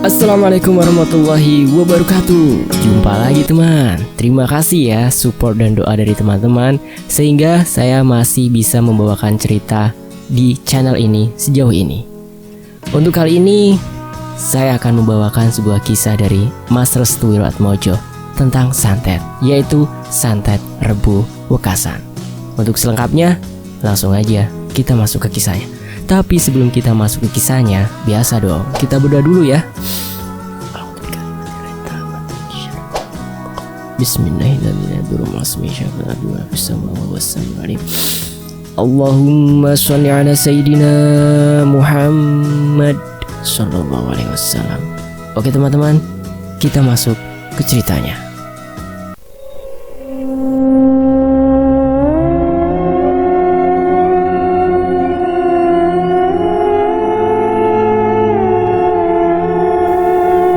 Assalamualaikum warahmatullahi wabarakatuh. Jumpa lagi teman. Terima kasih ya support dan doa dari teman-teman, sehingga saya masih bisa membawakan cerita di channel ini sejauh ini. Untuk kali ini saya akan membawakan sebuah kisah dari Mas Restu Wiratmojo tentang santet, yaitu santet Rebo Wekasan. Untuk selengkapnya langsung aja kita masuk ke kisahnya. Tapi sebelum kita masuk ke kisahnya, biasa dong, kita berdoa dulu ya. Bismillahirrahmanirrahim. Allahumma sholli ala Sayyidina Muhammad sallallahu alaihi wasallam. Oke teman-teman, kita masuk ke ceritanya.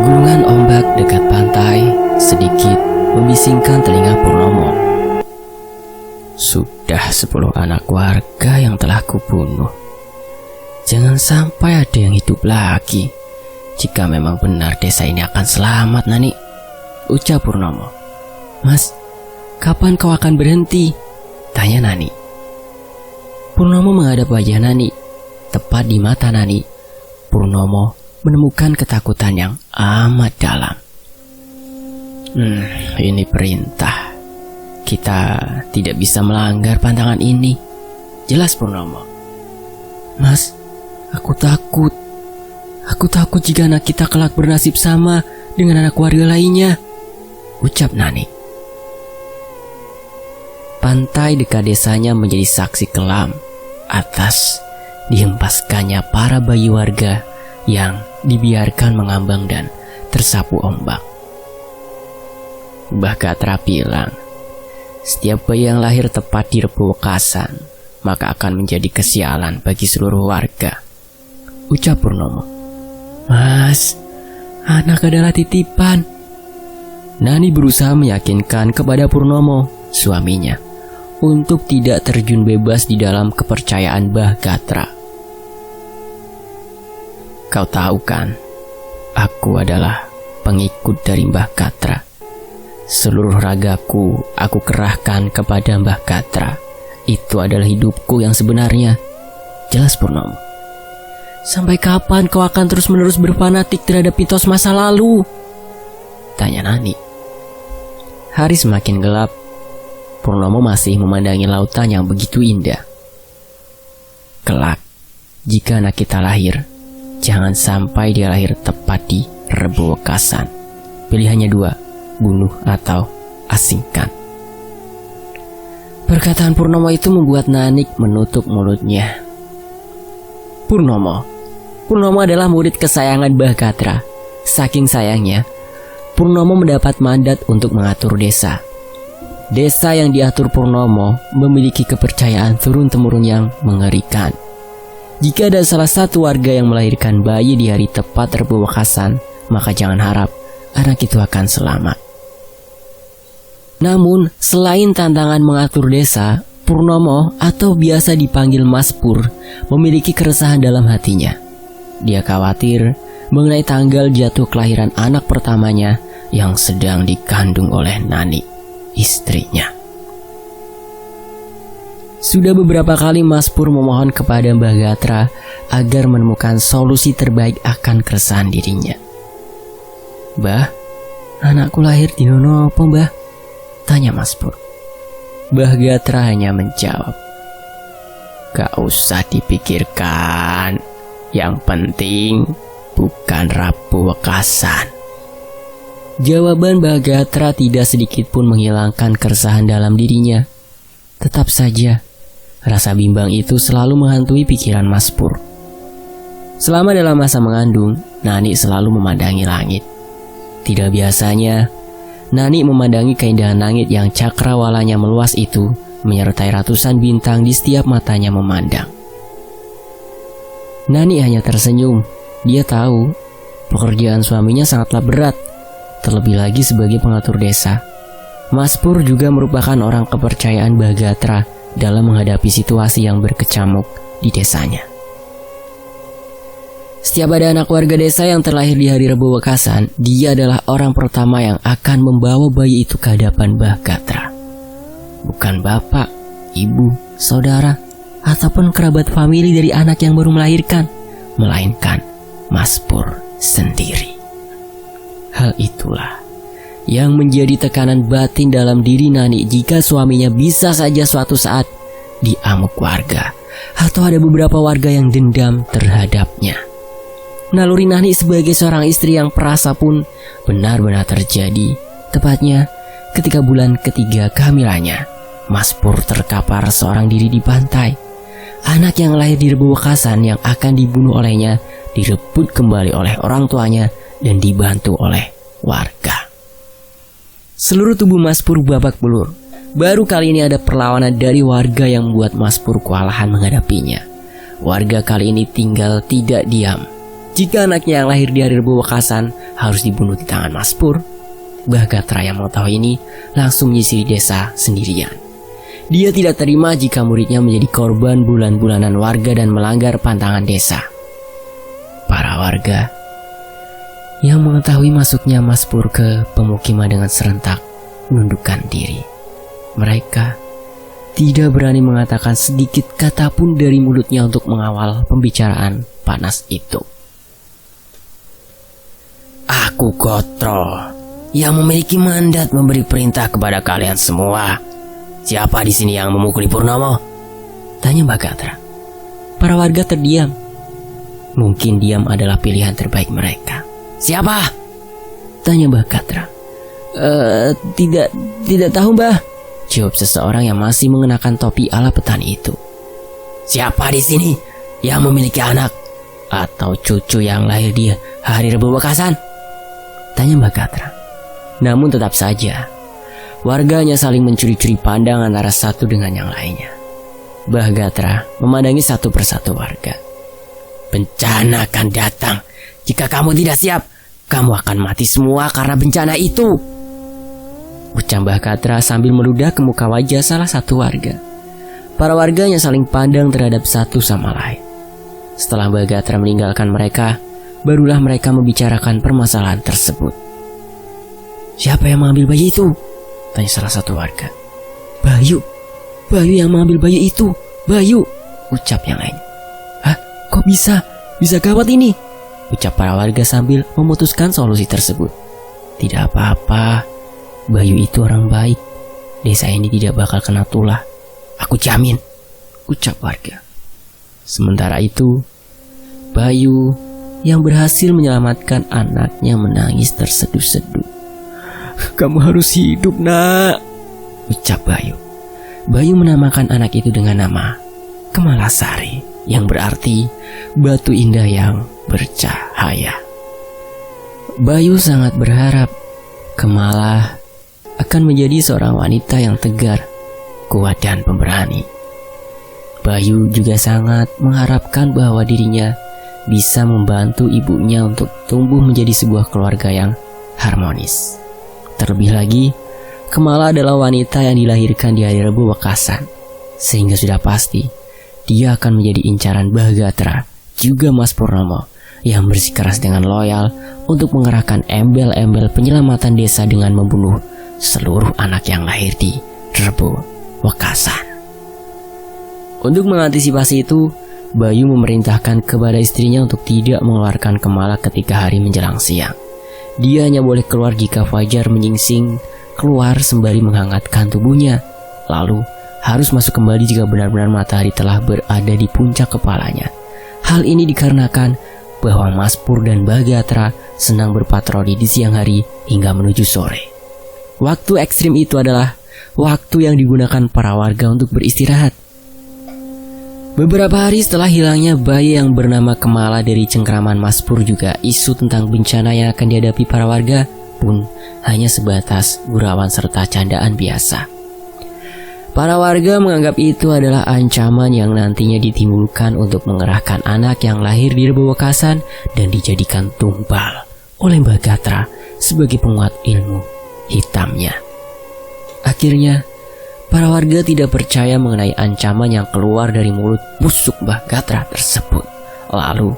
Gulungan ombak dekat pantai sedikit membisingkan telinga Purnomo. Sudah 10 anak warga yang telah kubunuh. Jangan sampai ada yang hidup lagi. Jika memang benar desa ini akan selamat, Nani, ucap Purnomo. Mas, kapan kau akan berhenti? Tanya Nani. Purnomo menghadap wajah Nani. Tepat di mata Nani, Purnomo menemukan ketakutan yang amat dalam. Ini perintah. Kita tidak bisa melanggar pantangan ini, jelas Purnomo. Mas, aku takut. Aku takut jika anak kita kelak bernasib sama dengan anak warga lainnya, ucap Nani. Pantai dekat desanya menjadi saksi kelam atas dihempaskannya para bayi warga yang dibiarkan mengambang dan tersapu ombak. Mbah Gatra bilang, setiap bayi yang lahir tepat di Rebo Wekasan, maka akan menjadi kesialan bagi seluruh warga, ucap Purnomo. Mas, anak adalah titipan. Nani berusaha meyakinkan kepada Purnomo, suaminya, untuk tidak terjun bebas di dalam kepercayaan Mbah Gatra. Kau tahu kan, aku adalah pengikut dari Mbah Gatra. Seluruh ragaku aku kerahkan kepada Mbah Gatra. Itu adalah hidupku yang sebenarnya, jelas Purnomo. Sampai kapan kau akan terus-menerus berfanatik terhadap mitos masa lalu? Tanya Nani. Hari semakin gelap. Purnomo masih memandangi lautan yang begitu indah. Kelak, jika anak kita lahir, jangan sampai dia lahir tepat di Rebo Wekasan. Pilihannya 2, bunuh atau asingkan. Perkataan Purnomo itu membuat Nanik menutup mulutnya. Purnomo adalah murid kesayangan Mbah Gatra. Saking sayangnya, Purnomo mendapat mandat untuk mengatur desa. Desa yang diatur Purnomo memiliki kepercayaan turun-temurun yang mengerikan. Jika ada salah satu warga yang melahirkan bayi di hari tepat Rebo Wekasan, maka jangan harap anak itu akan selamat. Namun, selain tantangan mengatur desa, Purnomo atau biasa dipanggil Mas Pur memiliki keresahan dalam hatinya. Dia khawatir mengenai tanggal jatuh kelahiran anak pertamanya yang sedang dikandung oleh Nani, istrinya. Sudah beberapa kali Mas Pur memohon kepada Mbah Gatra agar menemukan solusi terbaik akan keresahan dirinya. Mbah, anakku lahir di nono apa, Mbah? Tanya Mas Pur. Mbah Gatra hanya menjawab, gak usah dipikirkan. Yang penting bukan Rebo Wekasan. Jawaban Mbah Gatra tidak sedikit pun menghilangkan keresahan dalam dirinya. Tetap saja, rasa bimbang itu selalu menghantui pikiran Mas Pur. Selama dalam masa mengandung, Nani selalu memandangi langit. Tidak biasanya, Nani memandangi keindahan langit yang cakrawalanya meluas itu, menyertai ratusan bintang di setiap matanya memandang. Nani hanya tersenyum. Dia tahu pekerjaan suaminya sangatlah berat, terlebih lagi sebagai pengatur desa. Mas Pur juga merupakan orang kepercayaan Mbah Gatra dalam menghadapi situasi yang berkecamuk di desanya. Setiap ada anak warga desa yang terlahir di hari Rebo Wekasan, dia adalah orang pertama yang akan membawa bayi itu ke hadapan Mbah Gatra. Bukan bapak, ibu, saudara, ataupun kerabat famili dari anak yang baru melahirkan, melainkan Mas Pur sendiri. Hal itulah yang menjadi tekanan batin dalam diri Nani jika suaminya bisa saja suatu saat diamuk warga, atau ada beberapa warga yang dendam terhadapnya. Naluri Nani sebagai seorang istri yang perasa pun benar-benar terjadi. Tepatnya ketika bulan ketiga kehamilannya, Mas Pur terkapar seorang diri di pantai. Anak yang lahir di Rebo Wekasan yang akan dibunuh olehnya direbut kembali oleh orang tuanya dan dibantu oleh warga. Seluruh tubuh Mas Pur babak belur. Baru kali ini ada perlawanan dari warga yang membuat Mas Pur kewalahan menghadapinya. Warga kali ini tinggal tidak diam. Jika anaknya yang lahir di hari Rebo Wekasan harus dibunuh di tangan Mas Pur, Mbah Gatra yang mengetahui ini langsung menyisiri desa sendirian. Dia tidak terima jika muridnya menjadi korban bulan-bulanan warga dan melanggar pantangan desa. Para warga yang mengetahui masuknya Mas Pur ke pemukiman dengan serentak menundukkan diri. Mereka tidak berani mengatakan sedikit kata pun dari mulutnya untuk mengawal pembicaraan panas itu. Aku Gotro yang memiliki mandat memberi perintah kepada kalian semua. Siapa di sini yang memukuli Purnomo? Tanya Mbah Gatra. Para warga terdiam. Mungkin diam adalah pilihan terbaik mereka. Siapa? Tanya Mbah Gatra. Tidak tahu Mbah, jawab seseorang yang masih mengenakan topi ala petani itu. Siapa di sini yang memiliki anak atau cucu yang lahir di hari Rebo Wekasan? Tanya Mbah Gatra. Namun tetap saja warganya saling mencuri-curi pandang antara satu dengan yang lainnya. Mbah Gatra memandangi satu persatu warga. Bencana akan datang. Jika kamu tidak siap, kamu akan mati semua karena bencana itu, ucap Mbah Gatra sambil meludah ke muka wajah salah satu warga. Para warganya saling pandang terhadap satu sama lain. Setelah Mbah Gatra meninggalkan mereka, barulah mereka membicarakan permasalahan tersebut. Siapa yang mengambil bayi itu? Tanya salah satu warga. Bayu yang mengambil bayi itu. Bayu, ucap yang lain. Hah? Kok bisa gawat ini? Ucap para warga sambil memutuskan solusi tersebut. Tidak apa-apa, Bayu itu orang baik. Desa ini tidak bakal kena tulah, aku jamin, ucap warga. Sementara itu, Bayu yang berhasil menyelamatkan anaknya menangis terseduh-seduh. Kamu harus hidup, Nak, ucap Bayu. Bayu menamakan anak itu dengan nama Kemalasari, yang berarti batu indah yang bercahaya. Bayu sangat berharap Kemala akan menjadi seorang wanita yang tegar, kuat dan pemberani. Bayu juga sangat mengharapkan bahwa dirinya bisa membantu ibunya untuk tumbuh menjadi sebuah keluarga yang harmonis. Terlebih lagi, Kemala adalah wanita yang dilahirkan di hari Rebo Wekasan, sehingga sudah pasti dia akan menjadi incaran Mbah Gatra, juga Mas Purnomo, yang bersikeras dengan loyal untuk mengerahkan embel-embel penyelamatan desa dengan membunuh seluruh anak yang lahir di Rebo Wekasan. Untuk mengantisipasi itu, Bayu memerintahkan kepada istrinya untuk tidak mengeluarkan Kemala ketika hari menjelang siang. Dia hanya boleh keluar jika fajar menyingsing keluar sembari menghangatkan tubuhnya. Lalu harus masuk kembali jika benar-benar matahari telah berada di puncak kepalanya. Hal ini dikarenakan bahwa Mas Pur dan Mbah Gatra senang berpatroli di siang hari hingga menuju sore. Waktu ekstrim itu adalah waktu yang digunakan para warga untuk beristirahat. Beberapa hari setelah hilangnya bayi yang bernama Kemala dari cengkraman Mas Pur, juga isu tentang bencana yang akan dihadapi para warga pun hanya sebatas gurauan serta candaan biasa. Para warga menganggap itu adalah ancaman yang nantinya ditimbulkan untuk mengerahkan anak yang lahir di Rebo Wekasan dan dijadikan tumbal oleh Mbah Gatra sebagai penguat ilmu hitamnya. Akhirnya, para warga tidak percaya mengenai ancaman yang keluar dari mulut busuk Mbah Gatra tersebut. Lalu,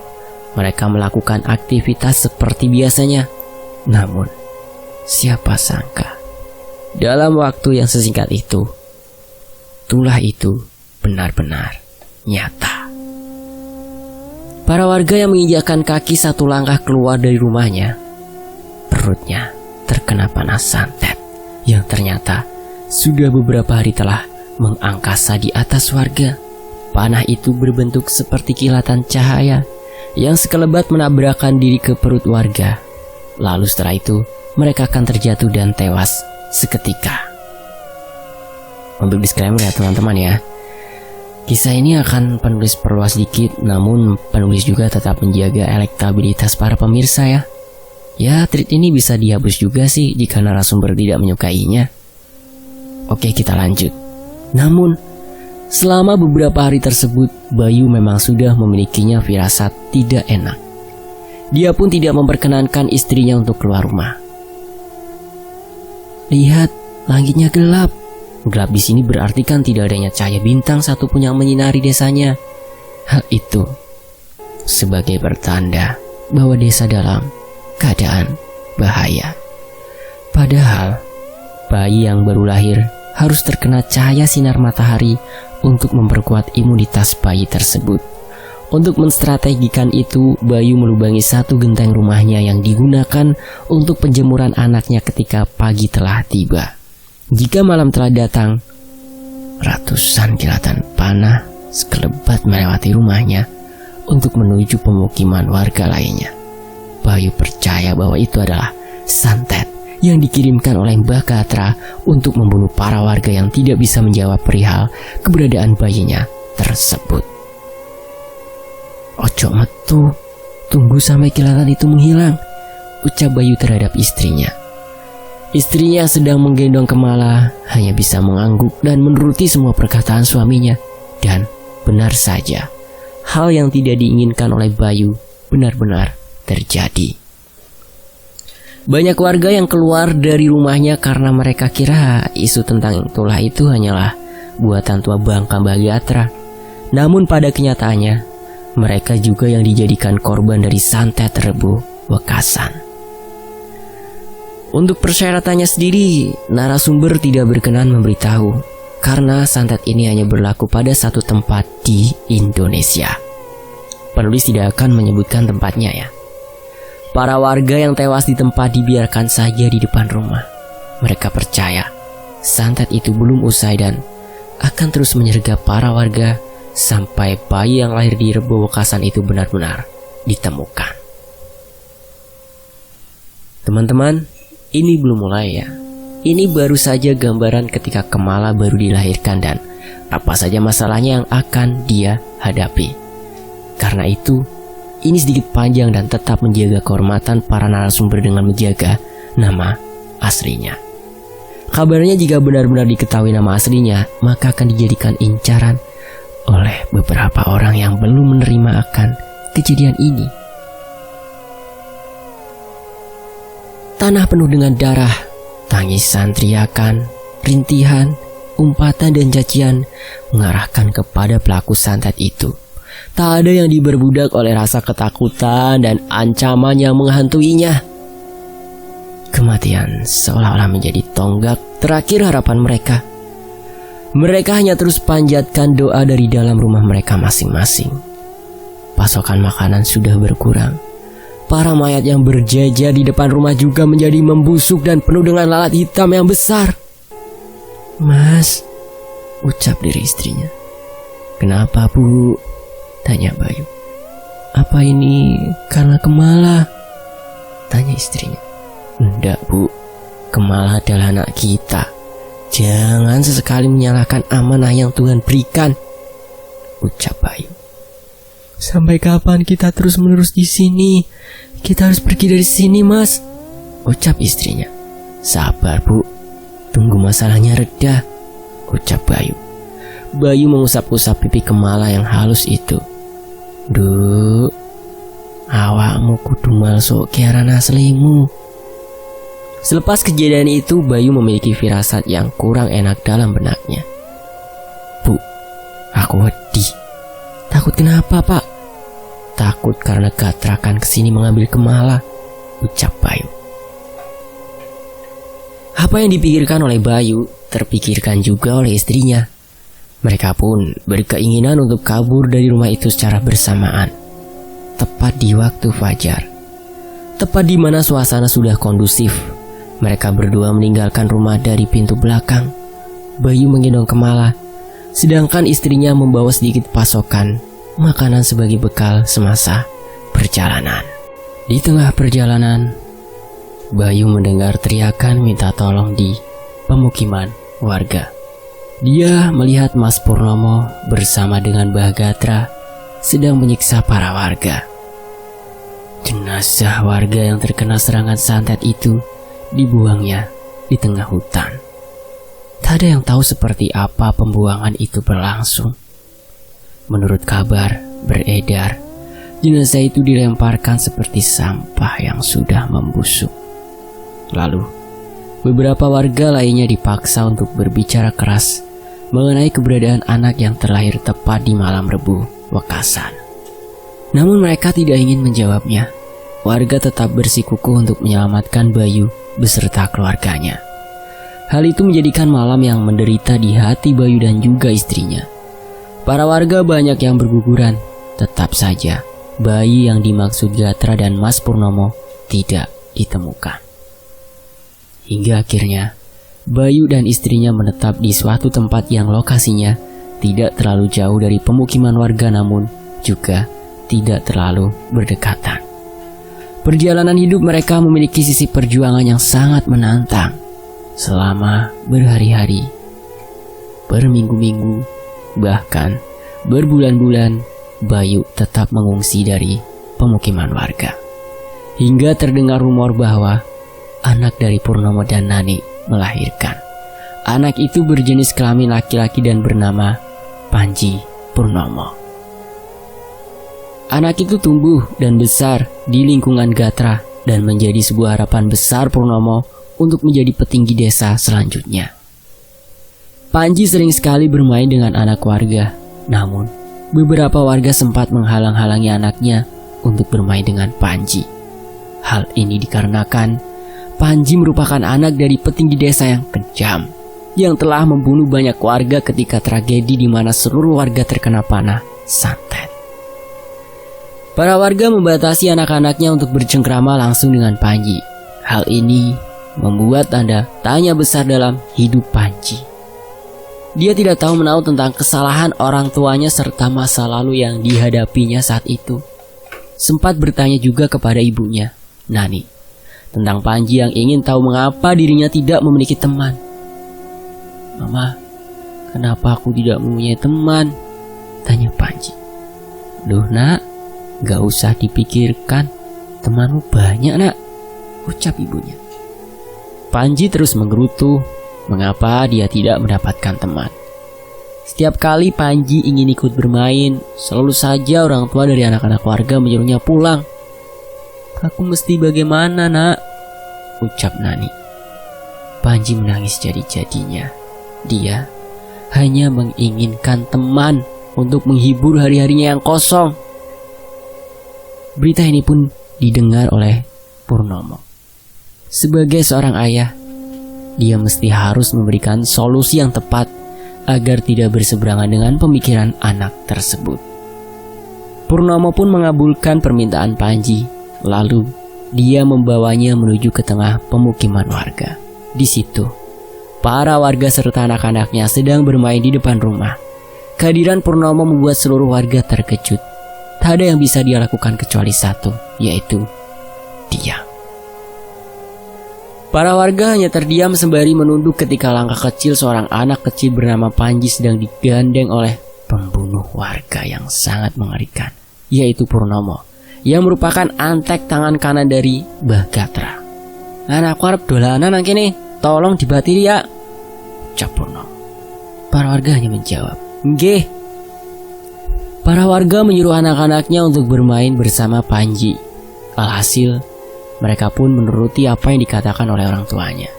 mereka melakukan aktivitas seperti biasanya. Namun, siapa sangka, dalam waktu yang sesingkat itu, tulah itu benar-benar nyata. Para warga yang menginjakkan kaki satu langkah keluar dari rumahnya, perutnya terkena panas santet yang ternyata sudah beberapa hari telah mengangkasa di atas warga. Panah itu berbentuk seperti kilatan cahaya yang sekelebat menabrakkan diri ke perut warga. Lalu setelah itu mereka akan terjatuh dan tewas seketika. Untuk disclaimer ya teman-teman ya, kisah ini akan penulis perluas dikit, namun penulis juga tetap menjaga elektabilitas para pemirsa ya. Ya, tweet ini bisa dihapus juga sih jika narasumber tidak menyukainya. Oke, kita lanjut. Namun, selama beberapa hari tersebut, Bayu memang sudah memilikinya firasat tidak enak. Dia pun tidak memperkenankan istrinya untuk keluar rumah. Lihat, langitnya gelap. Gelap di sini berarti kan tidak adanya cahaya bintang satupun yang menyinari desanya. Hal itu sebagai pertanda bahwa desa dalam keadaan bahaya. Padahal bayi yang baru lahir harus terkena cahaya sinar matahari untuk memperkuat imunitas bayi tersebut. Untuk menstrategikan itu, Bayu melubangi satu genteng rumahnya yang digunakan untuk penjemuran anaknya ketika pagi telah tiba. Jika malam telah datang, ratusan kilatan panah sekelebat melewati rumahnya untuk menuju pemukiman warga lainnya. Bayu percaya bahwa itu adalah santet yang dikirimkan oleh Mbah Gatra untuk membunuh para warga yang tidak bisa menjawab perihal keberadaan bayinya tersebut. Ojo metu, tunggu sampai kilatan itu menghilang, ucap Bayu terhadap istrinya. Istrinya sedang menggendong Kemala hanya bisa mengangguk dan menuruti semua perkataan suaminya. Dan benar saja, hal yang tidak diinginkan oleh Bayu benar-benar terjadi. Banyak warga yang keluar dari rumahnya karena mereka kira isu tentang tulah itu hanyalah buatan tua bangka Mbah Gatra. Namun pada kenyataannya, mereka juga yang dijadikan korban dari santet Rebo Wekasan. Untuk persyaratannya sendiri, narasumber tidak berkenan memberitahu karena santet ini hanya berlaku pada satu tempat di Indonesia. Penulis tidak akan menyebutkan tempatnya ya. Para warga yang tewas di tempat dibiarkan saja di depan rumah. Mereka percaya santet itu belum usai dan akan terus menyergap para warga sampai bayi yang lahir di Rebo Wekasan itu benar-benar ditemukan. Teman-teman, ini belum mulai ya. Ini baru saja gambaran ketika Kemala baru dilahirkan dan apa saja masalahnya yang akan dia hadapi. Karena itu, ini sedikit panjang dan tetap menjaga kehormatan para narasumber dengan menjaga nama aslinya. Kabarnya jika benar-benar diketahui nama aslinya, maka akan dijadikan incaran oleh beberapa orang yang belum menerima akan kejadian ini. Tanah penuh dengan darah, tangisan, teriakan, rintihan, umpatan dan cacian mengarahkan kepada pelaku santet itu. Tak ada yang diberbudak oleh rasa ketakutan dan ancaman yang menghantuinya. Kematian seolah-olah menjadi tonggak terakhir harapan mereka. Mereka hanya terus panjatkan doa dari dalam rumah mereka masing-masing. Pasokan makanan sudah berkurang. Para mayat yang berjejer di depan rumah juga menjadi membusuk dan penuh dengan lalat hitam yang besar. Mas, ucap diri istrinya. Kenapa Bu? Tanya Bayu. Apa ini karena Kemala? Tanya istrinya. Enggak Bu, Kemala adalah anak kita. Jangan sesekali menyalahkan amanah yang Tuhan berikan, ucap Bayu. Sampai kapan kita terus-menerus di sini? Kita harus pergi dari sini, Mas, ucap istrinya. Sabar Bu, tunggu masalahnya reda, ucap Bayu. Bayu mengusap-usap pipi Kemala yang halus itu. Duh, awakmu kudu masuk kearan aslimu. Selepas kejadian itu, Bayu memiliki firasat yang kurang enak dalam benaknya. Bu, aku wedi. Takut kenapa Pak? takut karena Gatra akan kesini mengambil Kemala, ucap Bayu. Apa yang dipikirkan oleh Bayu terpikirkan juga oleh istrinya. Mereka pun berkeinginan untuk kabur dari rumah itu secara bersamaan, tepat di waktu fajar. Tepat di mana suasana sudah kondusif, mereka berdua meninggalkan rumah dari pintu belakang. Bayu menggendong Kemala, sedangkan istrinya membawa sedikit pasokan makanan sebagai bekal semasa perjalanan. Di tengah perjalanan, Bayu mendengar teriakan minta tolong di pemukiman warga. Dia melihat Mas Purnomo bersama dengan Mbah Gatra sedang menyiksa para warga. Jenazah warga yang terkena serangan santet itu dibuangnya di tengah hutan. Tak ada yang tahu seperti apa pembuangan itu berlangsung. Menurut kabar beredar, jenazah itu dilemparkan seperti sampah yang sudah membusuk. Lalu, beberapa warga lainnya dipaksa untuk berbicara keras mengenai keberadaan anak yang terlahir tepat di malam Rebu Wekasan. Namun mereka tidak ingin menjawabnya. Warga tetap bersikukuh untuk menyelamatkan Bayu beserta keluarganya. Hal itu menjadikan malam yang menderita di hati Bayu dan juga istrinya. Para warga banyak yang berguguran. Tetap saja, bayi yang dimaksud Gatra dan Mas Purnomo tidak ditemukan. Hingga akhirnya, Bayu dan istrinya menetap di suatu tempat yang lokasinya tidak terlalu jauh dari pemukiman warga namun juga tidak terlalu berdekatan. Perjalanan hidup mereka memiliki sisi perjuangan yang sangat menantang. Selama berhari-hari, berminggu-minggu, bahkan berbulan-bulan, Bayu tetap mengungsi dari pemukiman warga. Hingga terdengar rumor bahwa anak dari Purnomo dan Nani melahirkan. Anak itu berjenis kelamin laki-laki dan bernama Panji Purnomo. Anak itu tumbuh dan besar di lingkungan Gatra dan menjadi sebuah harapan besar Purnomo untuk menjadi petinggi desa selanjutnya. Panji sering sekali bermain dengan anak warga, namun beberapa warga sempat menghalang-halangi anaknya untuk bermain dengan Panji. Hal ini dikarenakan Panji merupakan anak dari petinggi desa yang kejam, yang telah membunuh banyak warga ketika tragedi di mana seluruh warga terkena panah santet. Para warga membatasi anak-anaknya untuk bercengkrama langsung dengan Panji. Hal ini membuat tanda tanya besar dalam hidup Panji. Dia tidak tahu menahu tentang kesalahan orang tuanya serta masa lalu yang dihadapinya saat itu. Sempat bertanya juga kepada ibunya, Nani, tentang Panji yang ingin tahu mengapa dirinya tidak memiliki teman. Mama, kenapa aku tidak mempunyai teman? Tanya Panji. Duh nak, gak usah dipikirkan, temanmu banyak nak, ucap ibunya. Panji terus menggerutu mengapa dia tidak mendapatkan teman. Setiap kali Panji ingin ikut bermain, selalu saja orang tua dari anak-anak warga menyuruhnya pulang. Aku mesti bagaimana nak? Ucap Nani. Panji menangis jadi-jadinya. Dia hanya menginginkan teman untuk menghibur hari-harinya yang kosong. Berita ini pun didengar oleh Purnomo. Sebagai seorang ayah, dia mesti harus memberikan solusi yang tepat agar tidak berseberangan dengan pemikiran anak tersebut. Purnomo pun mengabulkan permintaan Panji, lalu dia membawanya menuju ke tengah pemukiman warga. Di situ, para warga serta anak-anaknya sedang bermain di depan rumah. Kehadiran Purnomo membuat seluruh warga terkejut. Tak ada yang bisa dia lakukan kecuali satu, yaitu diam. Para warga hanya terdiam sembari menunduk ketika langkah kecil seorang anak kecil bernama Panji sedang digandeng oleh pembunuh warga yang sangat mengerikan, yaitu Purnomo, yang merupakan antek tangan kanan dari Mbah Gatra. Anakku arep dolanan nang kene, tolong dibatiri ya, ucap Purnomo. Para warga hanya menjawab, nggih. Para warga menyuruh anak-anaknya untuk bermain bersama Panji. Alhasil, mereka pun menuruti apa yang dikatakan oleh orang tuanya.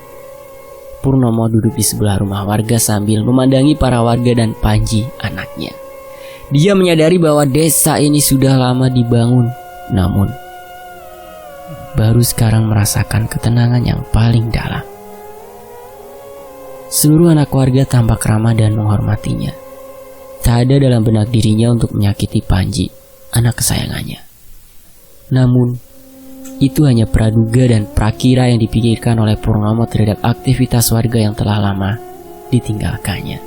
Purnomo duduk di sebelah rumah warga sambil memandangi para warga dan Panji anaknya. Dia menyadari bahwa desa ini sudah lama dibangun, namun baru sekarang merasakan ketenangan yang paling dalam. Seluruh anak warga tampak ramah dan menghormatinya. Tak ada dalam benak dirinya untuk menyakiti Panji, anak kesayangannya. Namun, itu hanya praduga dan prakira yang dipikirkan oleh Purnomo terhadap aktivitas warga yang telah lama ditinggalkannya.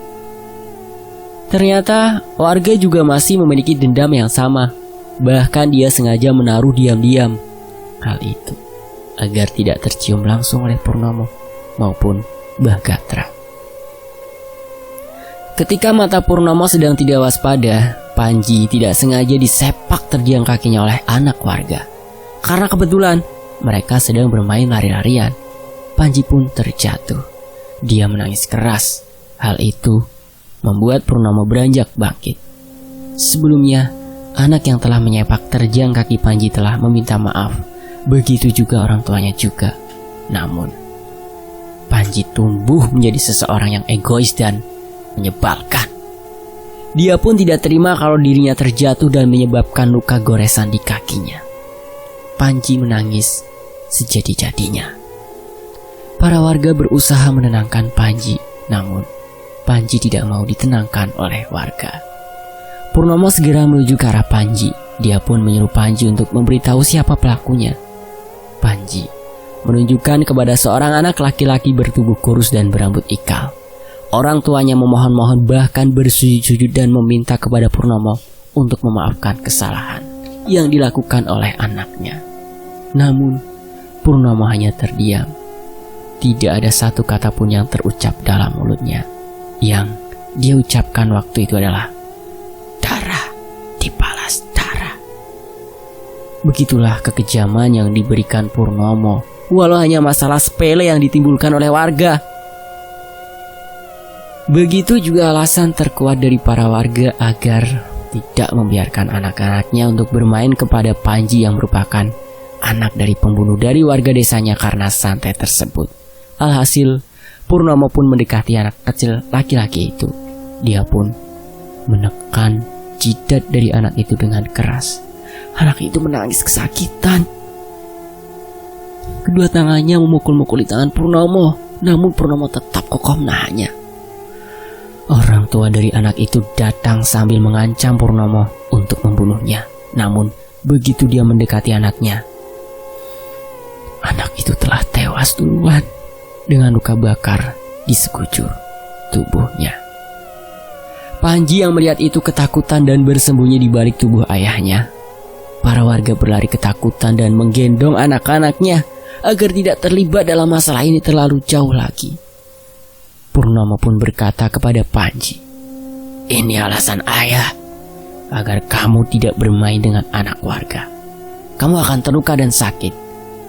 Ternyata warga juga masih memiliki dendam yang sama. Bahkan dia sengaja menaruh diam-diam hal itu agar tidak tercium langsung oleh Purnomo maupun Mbah Gatra. Ketika mata Purnomo sedang tidak waspada, Panji tidak sengaja disepak terjang kakinya oleh anak warga. Karena kebetulan mereka sedang bermain lari-larian, Panji pun terjatuh. Dia menangis keras. Hal itu membuat Purnomo beranjak bangkit. Sebelumnya, anak yang telah menyepak terjang kaki Panji telah meminta maaf. Begitu juga orang tuanya juga. Namun, Panji tumbuh menjadi seseorang yang egois dan menyebalkan. Dia pun tidak terima kalau dirinya terjatuh dan menyebabkan luka goresan di kakinya. Panji menangis sejadi-jadinya. Para warga berusaha menenangkan Panji, namun Panji tidak mau ditenangkan oleh warga. Purnomo segera menuju ke arah Panji. Dia pun menyuruh Panji untuk memberitahu siapa pelakunya. Panji menunjukkan kepada seorang anak laki-laki bertubuh kurus dan berambut ikal. Orang tuanya memohon-mohon, bahkan bersujud-sujud dan meminta kepada Purnomo untuk memaafkan kesalahan yang dilakukan oleh anaknya. Namun, Purnomo hanya terdiam. Tidak ada satu kata pun yang terucap dalam mulutnya. Yang dia ucapkan waktu itu adalah darah dibalas darah. Begitulah kekejaman yang diberikan Purnomo, walau hanya masalah sepele yang ditimbulkan oleh warga. Begitu juga alasan terkuat dari para warga agar tidak membiarkan anak-anaknya untuk bermain kepada Panji yang merupakan anak dari pembunuh dari warga desanya karena santet tersebut. Alhasil, Purnomo pun mendekati anak kecil laki-laki itu. Dia pun menekan jidat dari anak itu dengan keras. Anak itu menangis kesakitan. Kedua tangannya memukul-mukuli tangan Purnomo, namun Purnomo tetap kokoh menahannya. Orang tua dari anak itu datang sambil mengancam Purnomo untuk membunuhnya. Namun, begitu dia mendekati anaknya, anak itu telah tewas duluan dengan luka bakar di sekujur tubuhnya. Panji yang melihat itu ketakutan dan bersembunyi di balik tubuh ayahnya. Para warga berlari ketakutan dan menggendong anak-anaknya agar tidak terlibat dalam masalah ini terlalu jauh lagi. Purnomo pun berkata kepada Panji, "Ini alasan ayah agar kamu tidak bermain dengan anak warga. Kamu akan terluka dan sakit.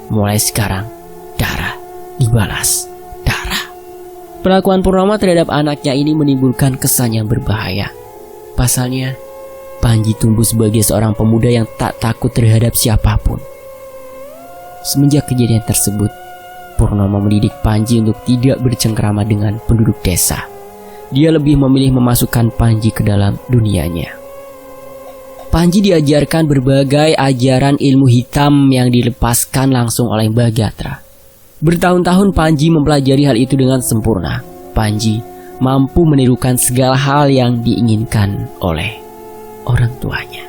Mulai sekarang, darah dibalas darah." Perlakuan Purnomo terhadap anaknya ini menimbulkan kesan yang berbahaya. Pasalnya, Panji tumbuh sebagai seorang pemuda yang tak takut terhadap siapapun. Semenjak kejadian tersebut, Purnomo mendidik Panji untuk tidak bercengkrama dengan penduduk desa. Dia lebih memilih memasukkan Panji ke dalam dunianya. Panji diajarkan berbagai ajaran ilmu hitam yang dilepaskan langsung oleh Mbah Gatra. Bertahun-tahun Panji mempelajari hal itu dengan sempurna. Panji mampu menirukan segala hal yang diinginkan oleh orang tuanya.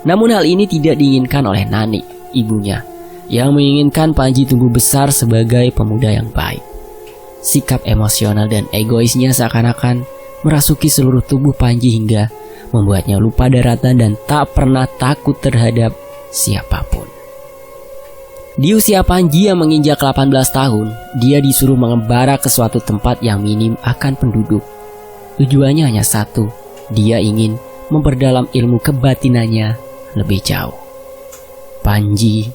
Namun hal ini tidak diinginkan oleh Nani, ibunya, yang menginginkan Panji tumbuh besar sebagai pemuda yang baik. Sikap emosional dan egoisnya seakan-akan merasuki seluruh tubuh Panji hingga membuatnya lupa daratan dan tak pernah takut terhadap siapapun. Di usia Panji yang menginjak 18 tahun, dia disuruh mengembara ke suatu tempat yang minim akan penduduk. Tujuannya hanya satu, dia ingin memperdalam ilmu kebatinannya lebih jauh. Panji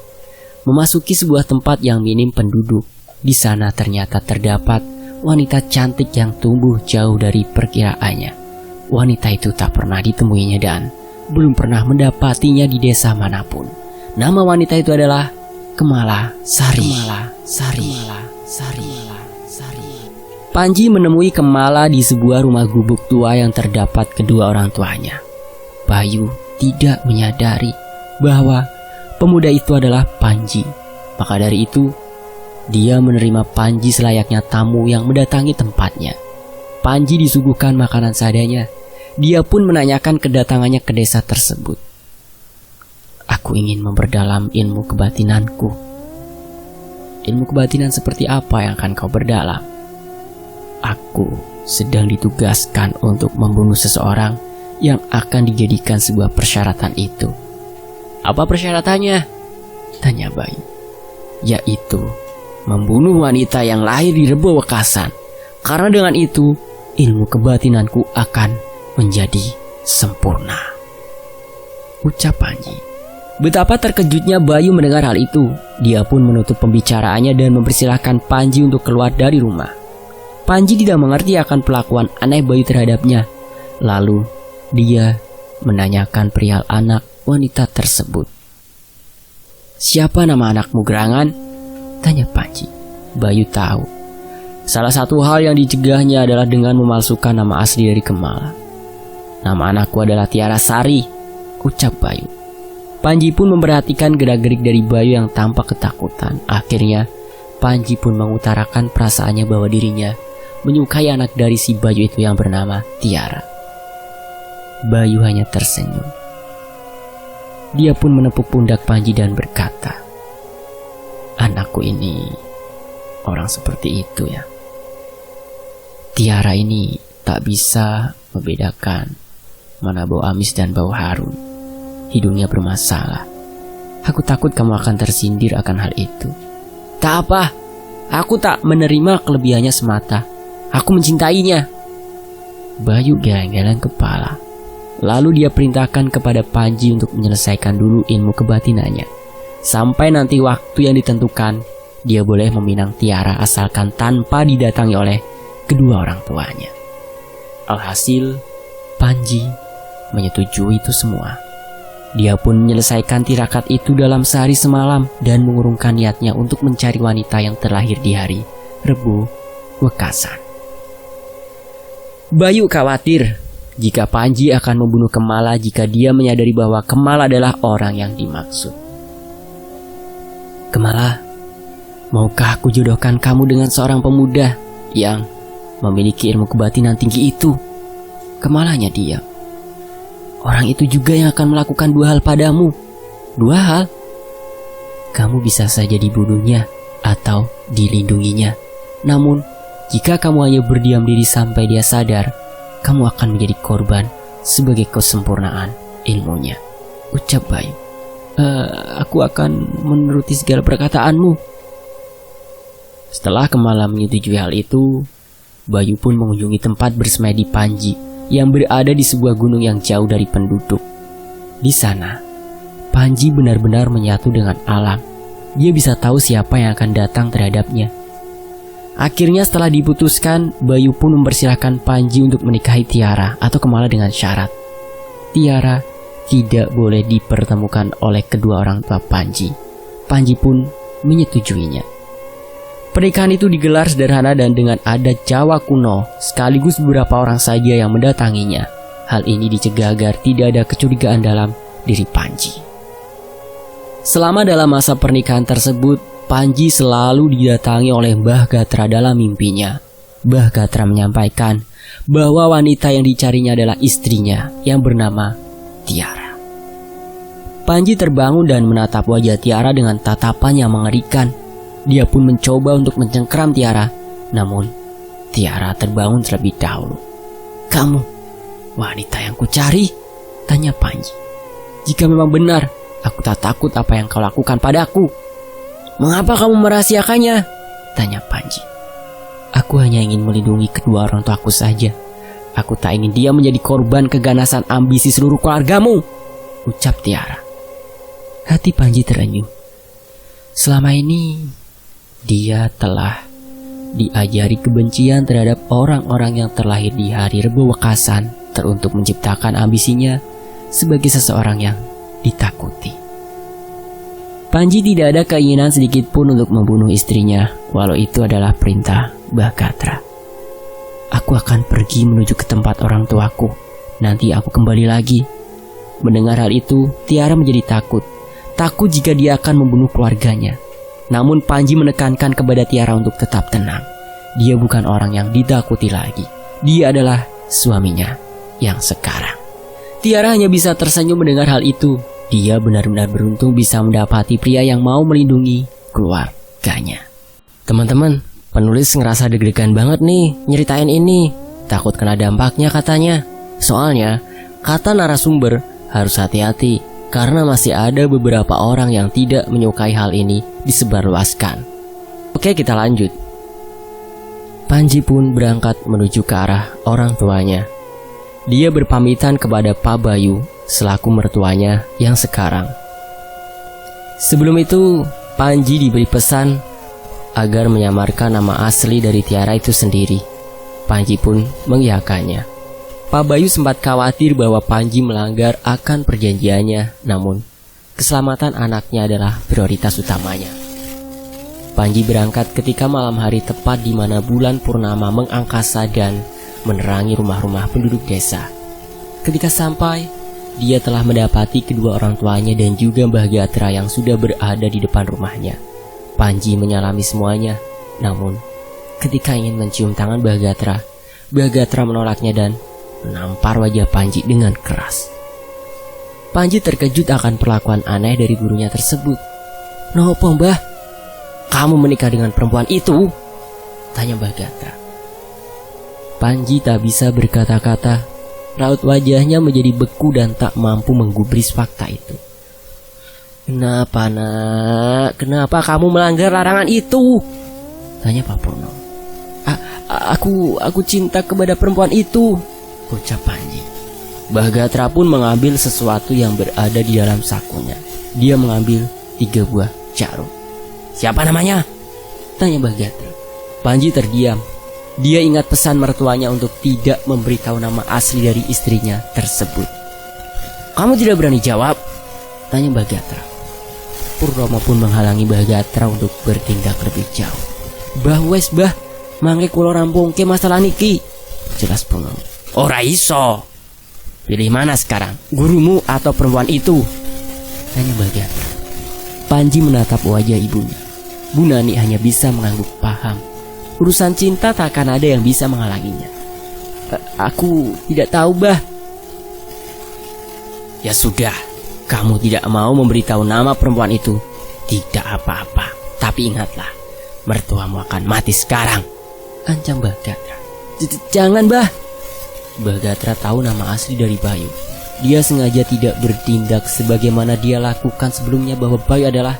memasuki sebuah tempat yang minim penduduk. Di sana ternyata terdapat wanita cantik yang tumbuh jauh dari perkiraannya. Wanita itu tak pernah ditemuinya dan belum pernah mendapatinya di desa manapun. Nama wanita itu adalah Kemala Sari. Panji menemui Kemala di sebuah rumah gubuk tua yang terdapat kedua orang tuanya. Bayu tidak menyadari bahwa pemuda itu adalah Panji. Maka dari itu, dia menerima Panji selayaknya tamu yang mendatangi tempatnya. Panji disuguhkan makanan seadanya. Dia pun menanyakan kedatangannya ke desa tersebut. Aku ingin memperdalam ilmu kebatinanku. Ilmu kebatinan seperti apa yang akan kau berdalam? Aku sedang ditugaskan untuk membunuh seseorang yang akan dijadikan sebuah persyaratan itu. Apa persyaratannya? Tanya Bayu. Yaitu membunuh wanita yang lahir di Rebo Wekasan. Karena dengan itu ilmu kebatinanku akan menjadi sempurna, ucap Panji. Betapa terkejutnya Bayu mendengar hal itu. Dia pun menutup pembicaraannya dan mempersilahkan Panji untuk keluar dari rumah. Panji tidak mengerti akan pelakuan aneh Bayu terhadapnya. Lalu dia menanyakan perihal anak wanita tersebut. Siapa nama anakmu, Gerangan? Tanya Panji. Bayu tahu salah satu hal yang dicegahnya adalah dengan memalsukan nama asli dari Kemala. Nama anakku adalah Tiara Sari, ucap Bayu. Panji pun memperhatikan gerak-gerik dari Bayu yang tampak ketakutan. Akhirnya Panji pun mengutarakan perasaannya bahwa dirinya menyukai anak dari si Bayu itu yang bernama Tiara. Bayu hanya tersenyum. Dia pun menepuk pundak Panji dan berkata, anakku ini orang seperti itu ya. Tiara ini tak bisa membedakan mana bau amis dan bau harum. Hidungnya bermasalah. Aku takut kamu akan tersindir akan hal itu. Tak apa, aku tak menerima kelebihannya semata. Aku mencintainya. Bayu geleng-geleng kepala. Lalu dia perintahkan kepada Panji untuk menyelesaikan dulu ilmu kebatinannya. Sampai nanti waktu yang ditentukan, dia boleh meminang Tiara asalkan tanpa didatangi oleh kedua orang tuanya. Alhasil, Panji menyetujui itu semua. Dia pun menyelesaikan tirakat itu dalam sehari semalam dan mengurungkan niatnya untuk mencari wanita yang terlahir di hari Rebo Wekasan. Bayu khawatir jika Panji akan membunuh Kemala jika dia menyadari bahwa Kemala adalah orang yang dimaksud. Kemala, maukah aku jodohkan kamu dengan seorang pemuda yang memiliki ilmu kebatinan tinggi itu? Kemalanya diam. Orang itu juga yang akan melakukan dua hal padamu. Dua hal? Kamu bisa saja dibunuhnya atau dilindunginya. Namun, jika kamu hanya berdiam diri sampai dia sadar, kamu akan menjadi korban sebagai kesempurnaan ilmunya, ucap Bayu. Aku akan menuruti segala perkataanmu. Setelah Kemala menyetujui hal itu, Bayu pun mengunjungi tempat bersemedi Panji yang berada di sebuah gunung yang jauh dari penduduk. Di sana, Panji benar-benar menyatu dengan alam. Dia bisa tahu siapa yang akan datang terhadapnya. Akhirnya setelah diputuskan, Bayu pun mempersilahkan Panji untuk menikahi Tiara atau Kemala dengan syarat Tiara tidak boleh dipertemukan oleh kedua orang tua Panji. Panji pun menyetujuinya. Pernikahan itu digelar sederhana dan dengan adat Jawa kuno, sekaligus beberapa orang saja yang mendatanginya. Hal ini dicegah agar tidak ada kecurigaan dalam diri Panji. Selama dalam masa pernikahan tersebut, Panji selalu didatangi oleh Mbah Gatra dalam mimpinya. Mbah Gatra menyampaikan bahwa wanita yang dicarinya adalah istrinya yang bernama Tiara. Panji terbangun dan menatap wajah Tiara dengan tatapan yang mengerikan. Dia pun mencoba untuk mencengkeram Tiara, namun Tiara terbangun terlebih dahulu. Kamu wanita yang kucari? Tanya Panji. Jika memang benar, aku tak takut apa yang kau lakukan padaku. Mengapa kamu merahasiakannya? Tanya Panji. Aku hanya ingin melindungi kedua orang tuaku saja. Aku tak ingin dia menjadi korban keganasan ambisi seluruh keluargamu, ucap Tiara. Hati Panji terenyuh. Selama ini dia telah diajari kebencian terhadap orang-orang yang terlahir di hari Rebo Wekasan teruntuk menciptakan ambisinya sebagai seseorang yang ditakuti. Panji tidak ada keinginan sedikit pun untuk membunuh istrinya, walau itu adalah perintah Mbah Gatra. Aku akan pergi menuju ke tempat orang tuaku. Nanti aku kembali lagi. Mendengar hal itu, Tiara menjadi takut. Takut jika dia akan membunuh keluarganya. Namun Panji menekankan kepada Tiara untuk tetap tenang. Dia bukan orang yang ditakuti lagi. Dia adalah suaminya yang sekarang. Tiara hanya bisa tersenyum mendengar hal itu. Dia benar-benar beruntung bisa mendapati pria yang mau melindungi keluarganya. Teman-teman, penulis ngerasa deg-degan banget nih nyeritain ini. Takut kena dampaknya katanya. Soalnya, kata narasumber harus hati-hati karena masih ada beberapa orang yang tidak menyukai hal ini disebarluaskan. Oke, kita lanjut. Panji pun berangkat menuju ke arah orang tuanya. Dia berpamitan kepada Pak Bayu selaku mertuanya yang sekarang. Sebelum itu, Panji diberi pesan agar menyamarkan nama asli dari Tiara itu sendiri. Panji pun mengiyakannya. Pak Bayu sempat khawatir bahwa Panji melanggar akan perjanjiannya, namun keselamatan anaknya adalah prioritas utamanya. Panji berangkat ketika malam hari tepat di mana bulan purnama mengangkasa dan menerangi rumah-rumah penduduk desa. Ketika sampai, dia telah mendapati kedua orang tuanya dan juga Mbah Gatra yang sudah berada di depan rumahnya. Panji menyalami semuanya, namun ketika ingin mencium tangan Mbah Gatra menolaknya dan menampar wajah Panji dengan keras. Panji terkejut akan perlakuan aneh dari gurunya tersebut. "Nopo Mbah? Kamu menikah dengan perempuan itu?" tanya Mbah Gatra. Panji tak bisa berkata-kata. Raut wajahnya menjadi beku dan tak mampu menggubris fakta itu. "Kenapa nak? Kenapa kamu melanggar larangan itu?" tanya Pak Purno. Aku cinta kepada perempuan itu," ucap Panji. Mbah Gatra pun mengambil sesuatu yang berada di dalam sakunya. Dia mengambil 3 buah jarum. "Siapa namanya?" tanya Mbah Gatra. Panji terdiam. Dia ingat pesan mertuanya untuk tidak memberitahu nama asli dari istrinya tersebut. "Kamu tidak berani jawab?" tanya Mbah Gatra. Purnomo pun menghalangi Mbah Gatra untuk bertindak lebih jauh. "Bah wes bah, mangke kula rampungke masalah niki," jelas Purnomo. "Ora iso. Pilih mana sekarang, gurumu atau perempuan itu?" tanya Mbah Gatra. Panji menatap wajah ibunya. Bu Nani hanya bisa mengangguk paham. Urusan cinta tak akan ada yang bisa menghalanginya. Aku tidak tahu, Bah." "Ya sudah, kamu tidak mau memberitahu nama perempuan itu. Tidak apa-apa, tapi ingatlah, mertuamu akan mati sekarang," ancam Mbah Gatra. "Jangan, Bah." Mbah Gatra tahu nama asli dari Bayu. Dia sengaja tidak bertindak sebagaimana dia lakukan sebelumnya bahwa Bayu adalah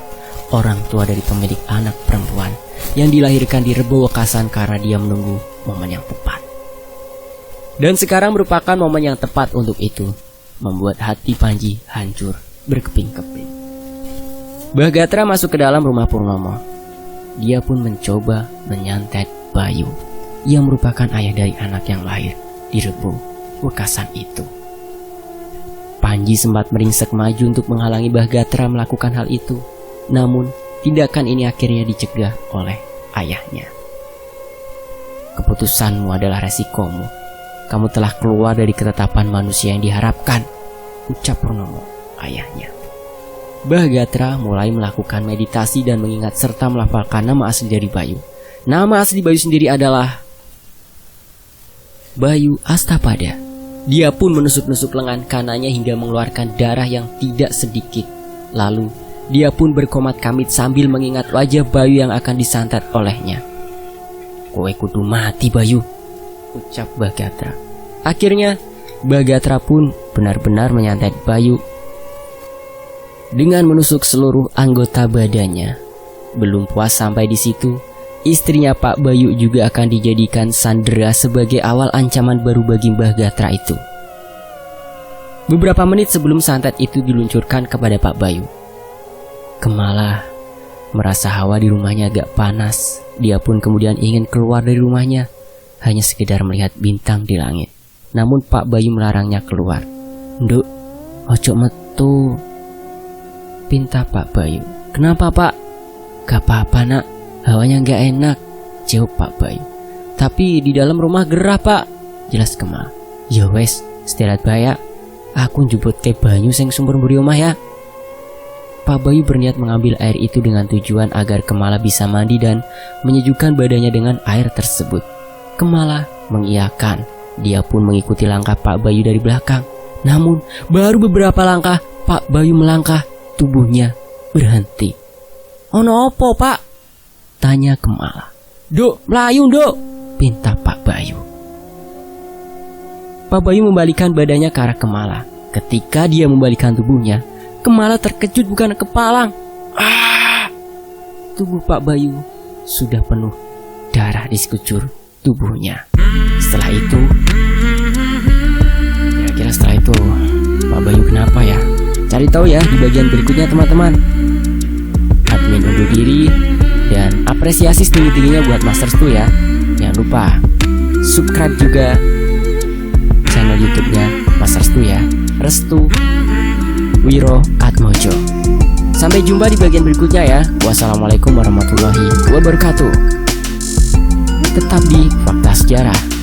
orang tua dari pemilik anak perempuan yang dilahirkan di Rebo Wekasan karena dia menunggu momen yang tepat. Dan sekarang merupakan momen yang tepat untuk itu, membuat hati Panji hancur berkeping-keping. Mbah Gatra masuk ke dalam rumah Purnomo. Dia pun mencoba menyantet Bayu yang merupakan ayah dari anak yang lahir di Rebo Wekasan itu. Panji sempat meringsek maju untuk menghalangi Mbah Gatra melakukan hal itu. Namun, tindakan ini akhirnya dicegah oleh ayahnya. "Keputusanmu adalah resikomu. Kamu telah keluar dari ketetapan manusia yang diharapkan," ucap Purnomo, ayahnya. Mbah Gatra mulai melakukan meditasi dan mengingat serta melafalkan nama asli dari Bayu. Nama asli Bayu sendiri adalah Bayu Astapada. Dia pun menusuk-nusuk lengan kanannya hingga mengeluarkan darah yang tidak sedikit. Lalu, dia pun berkomat kamit sambil mengingat wajah Bayu yang akan disantet olehnya. "Kowe kudu mati, Bayu," ucap Mbah Gatra. Akhirnya, Mbah Gatra pun benar-benar menyantet Bayu dengan menusuk seluruh anggota badannya. Belum puas sampai di situ, istrinya Pak Bayu juga akan dijadikan sandera sebagai awal ancaman baru bagi Mbah Gatra itu. Beberapa menit sebelum santet itu diluncurkan kepada Pak Bayu, Kemala merasa hawa di rumahnya agak panas. Dia pun kemudian ingin keluar dari rumahnya, hanya sekedar melihat bintang di langit. Namun Pak Bayu melarangnya keluar. "Nduk, ojo metu," pinta Pak Bayu. "Kenapa, Pak?" "Gak apa-apa, Nak. Hawanya gak enak," jawab Pak Bayu. "Tapi di dalam rumah gerah, Pak," jelas Kemala. "Ya wes, istirahat baik," aku njuput ke banyu sing sumber mburi omah ya. Pak Bayu berniat mengambil air itu dengan tujuan agar Kemala bisa mandi dan menyejukkan badannya dengan air tersebut. Kemala mengiyakan. Dia pun mengikuti langkah Pak Bayu dari belakang. Namun baru beberapa langkah Pak Bayu melangkah, tubuhnya berhenti. "Ono opo, Pak?" tanya Kemala. "Duk, melayu, Duk," pinta Pak Bayu. Pak Bayu membalikan badannya ke arah Kemala. Ketika dia membalikan tubuhnya, Kemala terkejut bukan kepalang. Tubuh Pak Bayu sudah penuh darah di sekujur tubuhnya. Setelah itu, kira-kira setelah itu Pak Bayu kenapa ya? Cari tahu ya di bagian berikutnya teman-teman. Admin undur diri dan apresiasi setinggi-tingginya buat Mas Restu ya. Jangan lupa subscribe juga channel YouTube-nya Mas Restu ya. Restu Wiro Atmojo. Sampai jumpa di bagian berikutnya ya. Wassalamualaikum warahmatullahi wabarakatuh. Tetap di Fakta Sejarah.